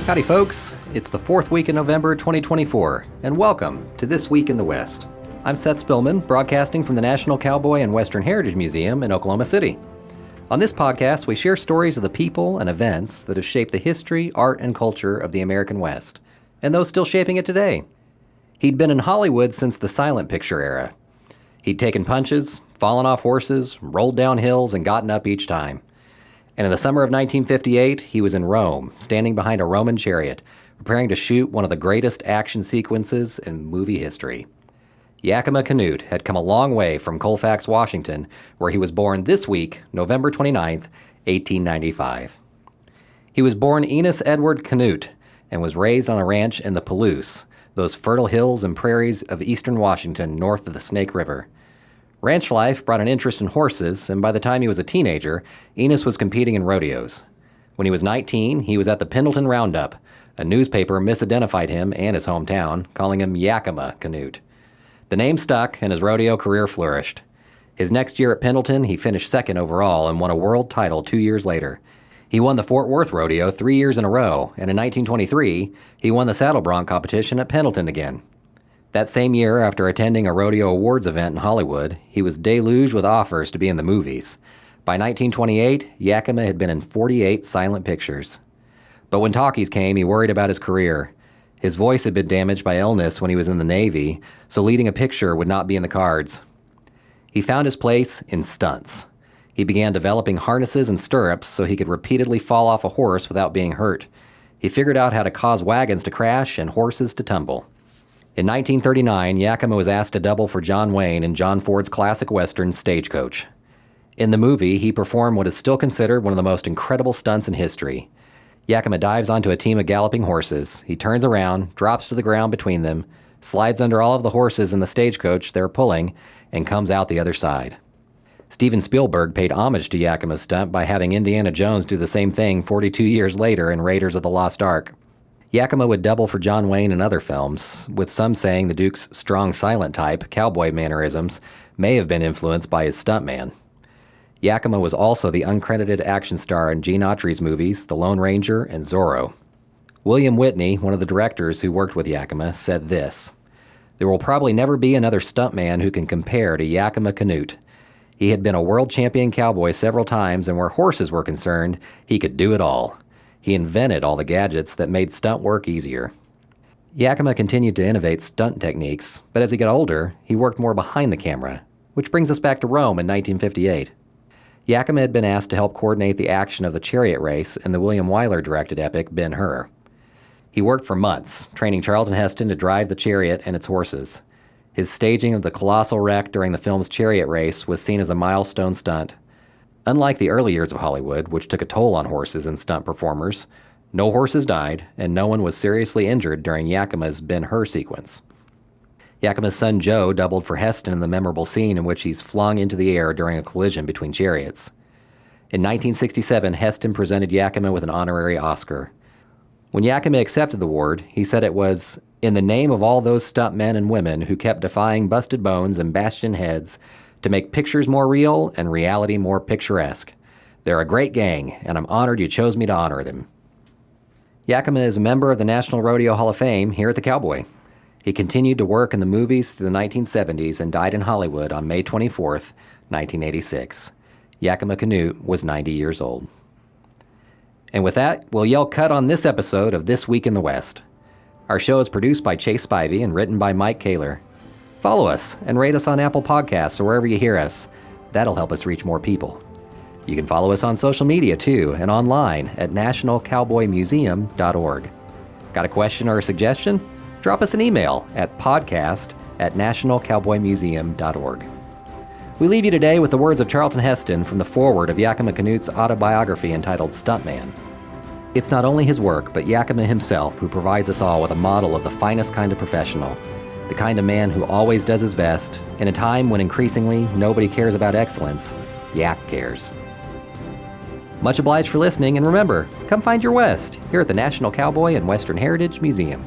Howdy folks, it's the 4th week in November 2024, and welcome to This Week in the West. I'm Seth Spillman, broadcasting from the National Cowboy and Western Heritage Museum in Oklahoma City. On this podcast, we share stories of the people and events that have shaped the history, art, and culture of the American West, and those still shaping it today. He'd been in Hollywood since the silent picture era. He'd taken punches, fallen off horses, rolled down hills, and gotten up each time. And in the summer of 1958, he was in Rome, standing behind a Roman chariot, preparing to shoot one of the greatest action sequences in movie history. Yakima Canutt had come a long way from Colfax, Washington, where he was born this week, November 29, 1895. He was born Enos Edward Canutt and was raised on a ranch in the Palouse, those fertile hills and prairies of eastern Washington north of the Snake River. Ranch life brought an interest in horses, and by the time he was a teenager, Enos was competing in rodeos. When he was 19, he was at the Pendleton Roundup. A newspaper misidentified him and his hometown, calling him Yakima Canutt. The name stuck, and his rodeo career flourished. His next year at Pendleton, he finished second overall and won a world title 2 years later. He won the Fort Worth Rodeo 3 years in a row, and in 1923, he won the saddle bronc competition at Pendleton again. That same year, after attending a rodeo awards event in Hollywood, he was deluged with offers to be in the movies. By 1928, Yakima had been in 48 silent pictures. But when talkies came, he worried about his career. His voice had been damaged by illness when he was in the Navy, so leading a picture would not be in the cards. He found his place in stunts. He began developing harnesses and stirrups so he could repeatedly fall off a horse without being hurt. He figured out how to cause wagons to crash and horses to tumble. In 1939, Yakima was asked to double for John Wayne in John Ford's classic western Stagecoach. In the movie, he performed what is still considered one of the most incredible stunts in history. Yakima dives onto a team of galloping horses. He turns around, drops to the ground between them, slides under all of the horses in the stagecoach they're pulling, and comes out the other side. Steven Spielberg paid homage to Yakima's stunt by having Indiana Jones do the same thing 42 years later in Raiders of the Lost Ark. Yakima would double for John Wayne in other films, with some saying the Duke's strong silent type, cowboy mannerisms, may have been influenced by his stuntman. Yakima was also the uncredited action star in Gene Autry's movies The Lone Ranger and Zorro. William Whitney, one of the directors who worked with Yakima, said this: "There will probably never be another stuntman who can compare to Yakima Canutt. He had been a world champion cowboy several times, and where horses were concerned, he could do it all. He invented all the gadgets that made stunt work easier." Yakima continued to innovate stunt techniques, but as he got older, he worked more behind the camera, which brings us back to Rome in 1958. Yakima had been asked to help coordinate the action of the chariot race in the William Wyler-directed epic Ben-Hur. He worked for months, training Charlton Heston to drive the chariot and its horses. His staging of the colossal wreck during the film's chariot race was seen as a milestone stunt. Unlike the early years of Hollywood, which took a toll on horses and stunt performers, no horses died, and no one was seriously injured during Yakima's Ben-Hur sequence. Yakima's son Joe doubled for Heston in the memorable scene in which he's flung into the air during a collision between chariots. In 1967, Heston presented Yakima with an honorary Oscar. When Yakima accepted the award, he said it was, "in the name of all those stuntmen and women who kept defying busted bones and bashed in heads to make pictures more real and reality more picturesque. They're a great gang, and I'm honored you chose me to honor them." Yakima is a member of the National Rodeo Hall of Fame here at the Cowboy. He continued to work in the movies through the 1970s and died in Hollywood on May 24, 1986. Yakima Canutt was 90 years old. And with that, we'll yell cut on this episode of This Week in the West. Our show is produced by Chase Spivey and written by Mike Kaler. Follow us and rate us on Apple Podcasts or wherever you hear us. That'll help us reach more people. You can follow us on social media too and online at nationalcowboymuseum.org. Got a question or a suggestion? Drop us an email at podcast@nationalcowboymuseum.org. We leave you today with the words of Charlton Heston from the foreword of Yakima Canutt's autobiography entitled Stuntman. "It's not only his work, but Yakima himself who provides us all with a model of the finest kind of professional, the kind of man who always does his best. In a time when increasingly nobody cares about excellence, Yak cares." Much obliged for listening, and remember, come find your West here at the National Cowboy and Western Heritage Museum.